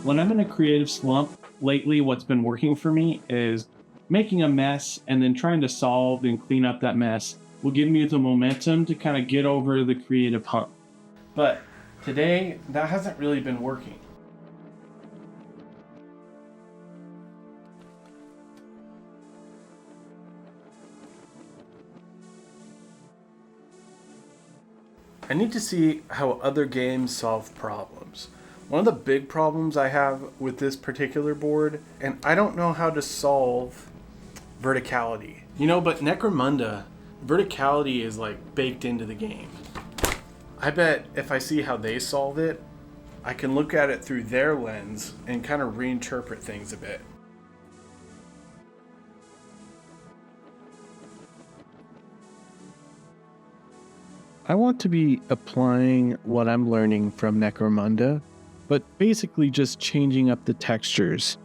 When I'm in a creative slump, lately what's been working for me is making a mess and then trying to solve and clean up that mess will give me the momentum to kind of get over the creative hump. But today, that hasn't really been working. I need to see how other games solve problems. One of the big problems I have with this particular board, and I don't know how to solve verticality. But Necromunda, verticality is like baked into the game. I bet if I see how they solve it, I can look at it through their lens and kind of reinterpret things a bit. I want to be applying what I'm learning from Necromunda, but basically just changing up the textures.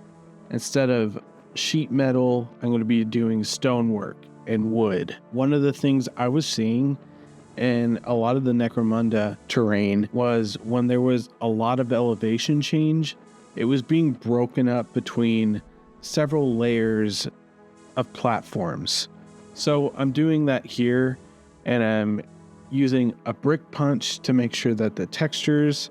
Instead of sheet metal, I'm going to be doing stonework and wood. One of the things I was seeing in a lot of the Necromunda terrain was when there was a lot of elevation change, it was being broken up between several layers of platforms. So I'm doing that here, and I'm using a brick punch to make sure that the textures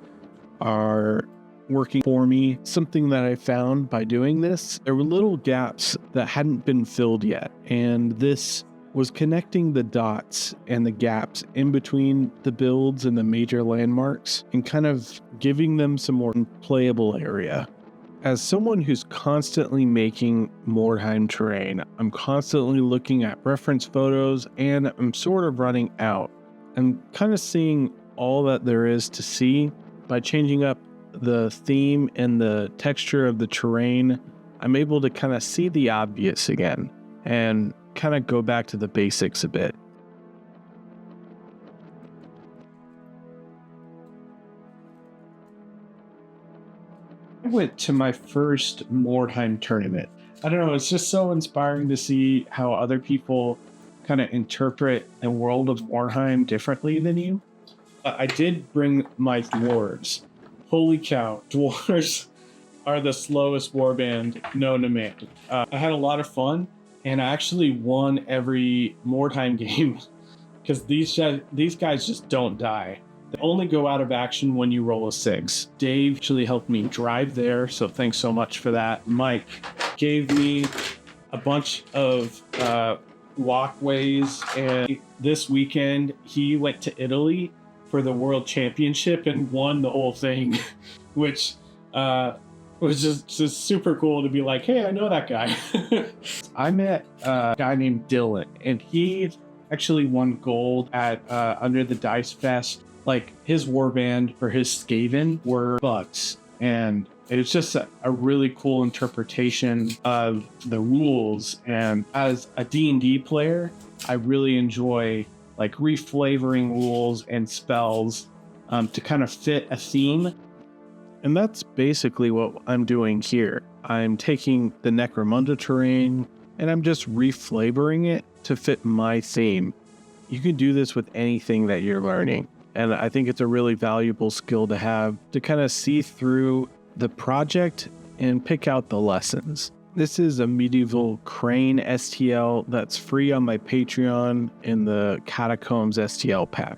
are working for me. Something that I found by doing this, there were little gaps that hadn't been filled yet, and this was connecting the dots and the gaps in between the builds and the major landmarks and kind of giving them some more playable area. As someone who's constantly making Mordheim terrain, I'm constantly looking at reference photos, and I'm sort of running out. I'm kind of seeing all that there is to see. By changing up the theme and the texture of the terrain, I'm able to kind of see the obvious again and kind of go back to the basics a bit. I went to my first Mordheim tournament. I don't know, it's just so inspiring to see how other people kind of interpret the world of Warhammer differently than you. I did bring my dwarves. Holy cow, dwarves are the slowest warband known to man. I had a lot of fun, and I actually won every Mordheim game because these guys just don't die. They only go out of action when you roll a 6. Dave actually helped me drive there, so thanks so much for that. Mike gave me a bunch of walkways, and this weekend he went to Italy for the World Championship and won the whole thing, which was just super cool to be like, hey, I know that guy. I met a guy named Dylan, and he actually won gold at Under the Dice Fest. Like, his warband for his Skaven were bugs, and it's just a really cool interpretation of the rules. And as a D&D player, I really enjoy like reflavoring rules and spells to kind of fit a theme. And that's basically what I'm doing here. I'm taking the Necromunda terrain and I'm just reflavoring it to fit my theme. You can do this with anything that you're learning. And I think it's a really valuable skill to have to kind of see through the project and pick out the lessons. This is a medieval crane STL that's free on my Patreon in the Catacombs STL pack.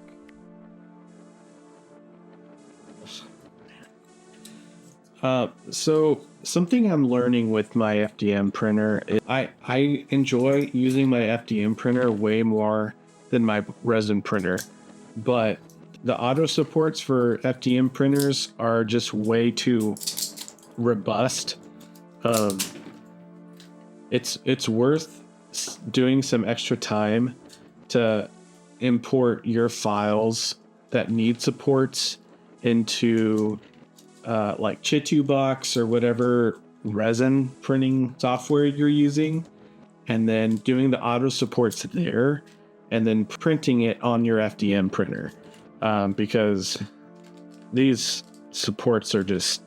So something I'm learning with my FDM printer is I enjoy using my FDM printer way more than my resin printer, but the auto supports for FDM printers are just way too robust. It's worth doing some extra time to import your files that need supports into like Chitubox or whatever resin printing software you're using, and then doing the auto supports there, and then printing it on your FDM printer. Because these supports are just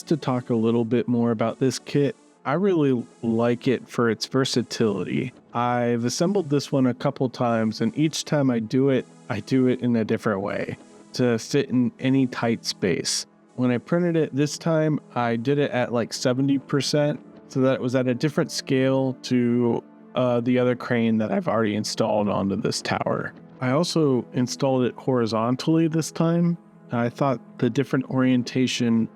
to talk a little bit more about this kit. I really like it for its versatility. I've assembled this one a couple times, and each time I do it in a different way to fit in any tight space. when I printed it this time, I did it at like 70%, so that it was at a different scale to the other crane that I've already installed onto this tower. I also installed it horizontally this time. I thought the different orientation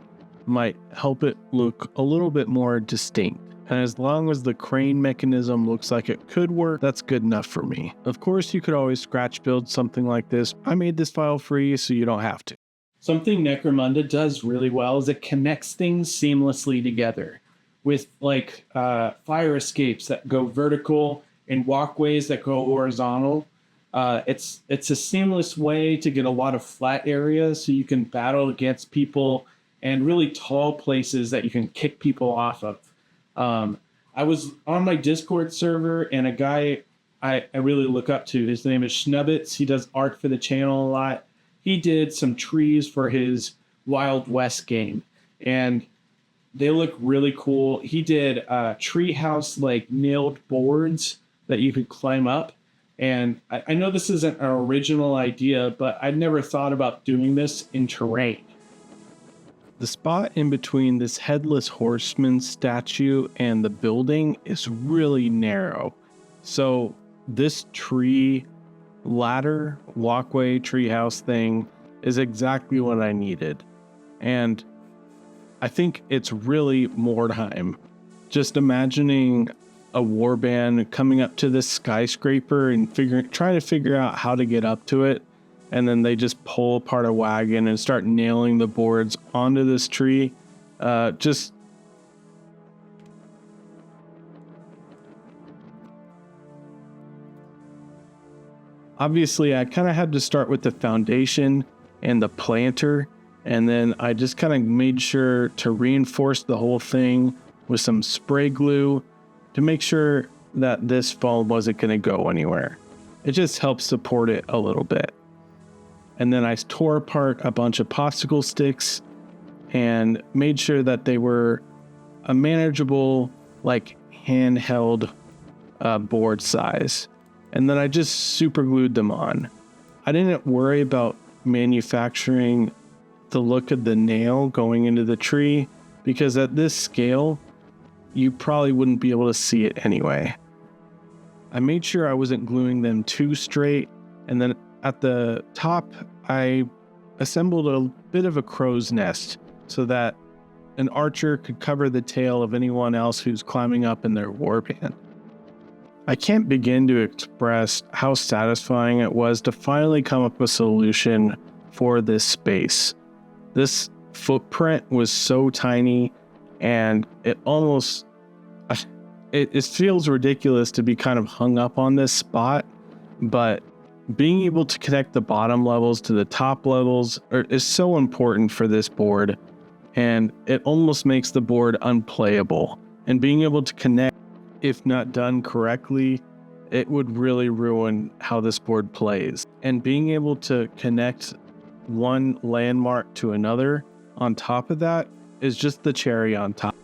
might help it look a little bit more distinct. And as long as the crane mechanism looks like it could work, that's good enough for me. Of course, you could always scratch build something like this. I made this file free, so you don't have to. Something Necromunda does really well is it connects things seamlessly together with like fire escapes that go vertical and walkways that go horizontal. It's a seamless way to get a lot of flat areas so you can battle against people and really tall places that you can kick people off of. I was on my Discord server and a guy I really look up to, his name is Schnubbits. He does art for the channel a lot. He did some trees for his Wild West game and they look really cool. He did treehouse like nailed boards that you could climb up. And I know this isn't an original idea, but I'd never thought about doing this in terrain. The spot in between this headless horseman statue and the building is really narrow. So this tree ladder, walkway, treehouse thing is exactly what I needed. And I think it's really Mordheim. Just imagining a warband coming up to this skyscraper and trying to figure out how to get up to it. And then they just pull apart a wagon and start nailing the boards onto this tree. Obviously, I kind of had to start with the foundation and the planter. And then I just kind of made sure to reinforce the whole thing with some spray glue to make sure that this foam wasn't going to go anywhere. It just helps support it a little bit. And then I tore apart a bunch of popsicle sticks and made sure that they were a manageable, like handheld board size. And then I just super glued them on. I didn't worry about manufacturing the look of the nail going into the tree because at this scale, you probably wouldn't be able to see it anyway. I made sure I wasn't gluing them too straight, and then at the top, I assembled a bit of a crow's nest so that an archer could cover the tail of anyone else who's climbing up in their warband. I can't begin to express how satisfying it was to finally come up with a solution for this space. This footprint was so tiny, and it almost... It feels ridiculous to be kind of hung up on this spot, but being able to connect the bottom levels to the top levels is so important for this board, and it almost makes the board unplayable. And being able to connect, if not done correctly, it would really ruin how this board plays. And being able to connect one landmark to another on top of that is just the cherry on top.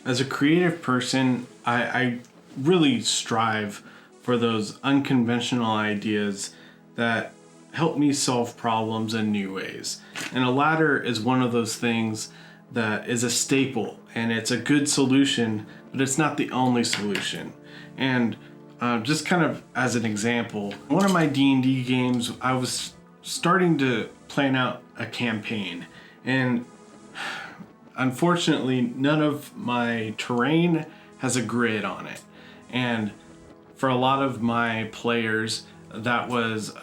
As a creative person, I really strive for those unconventional ideas that help me solve problems in new ways. And a ladder is one of those things that is a staple, and it's a good solution, but it's not the only solution. And just kind of as an example, one of my D&D games, I was starting to plan out a campaign, and unfortunately, none of my terrain has a grid on it. And for a lot of my players, that was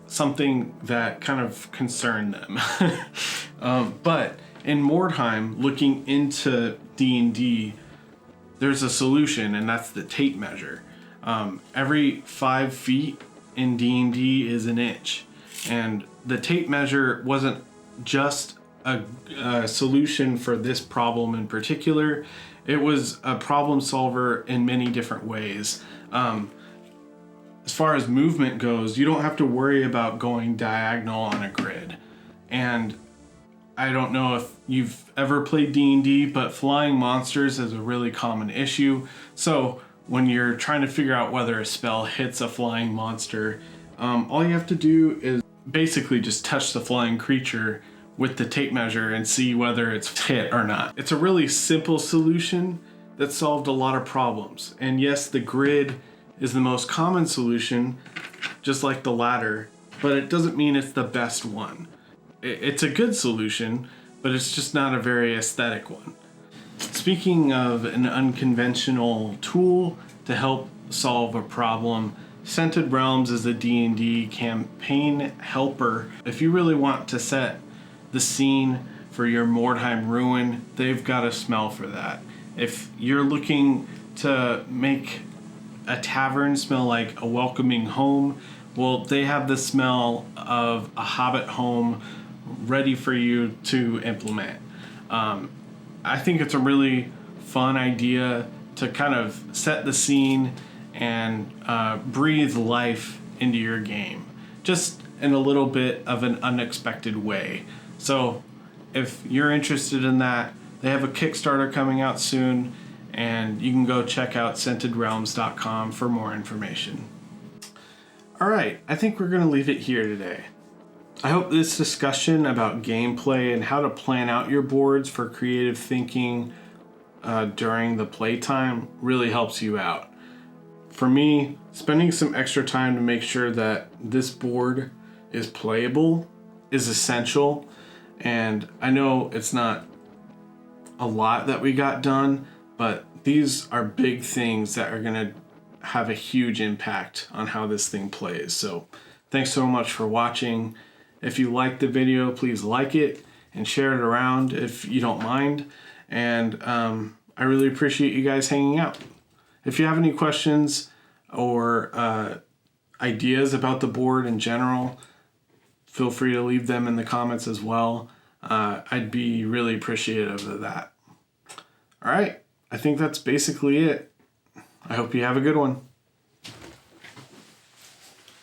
something that kind of concerned them. But in Mordheim, looking into D&D, there's a solution, and that's the tape measure. Every 5 feet in D&D is an inch. And the tape measure wasn't just a solution for this problem in particular. It was a problem solver in many different ways. As far as movement goes, you don't have to worry about going diagonal on a grid. And I don't know if you've ever played D&D, but flying monsters is a really common issue. So when you're trying to figure out whether a spell hits a flying monster, all you have to do is basically just touch the flying creature with the tape measure and see whether it's hit or not. It's a really simple solution that solved a lot of problems. And yes, the grid is the most common solution, just like the ladder, but it doesn't mean it's the best one. It's a good solution, but it's just not a very aesthetic one. Speaking of an unconventional tool to help solve a problem, Scented Realms is a D&D campaign helper. If you really want to set the scene for your Mordheim ruin, they've got a smell for that. If you're looking to make a tavern smell like a welcoming home, well, they have the smell of a hobbit home ready for you to implement. I think it's a really fun idea to kind of set the scene and breathe life into your game, just in a little bit of an unexpected way. So if you're interested in that, they have a Kickstarter coming out soon, and you can go check out scentedrealms.com for more information. All right, I think we're going to leave it here today. I hope this discussion about gameplay and how to plan out your boards for creative thinking during the playtime really helps you out. For me, spending some extra time to make sure that this board is playable is essential, and I know it's not a lot that we got done, but these are big things that are going to have a huge impact on how this thing plays. So thanks so much for watching. If you liked the video, please like it and share it around if you don't mind. And I really appreciate you guys hanging out. If you have any questions or ideas about the board in general, feel free to leave them in the comments as well. I'd be really appreciative of that. All right, I think that's basically it. I hope you have a good one.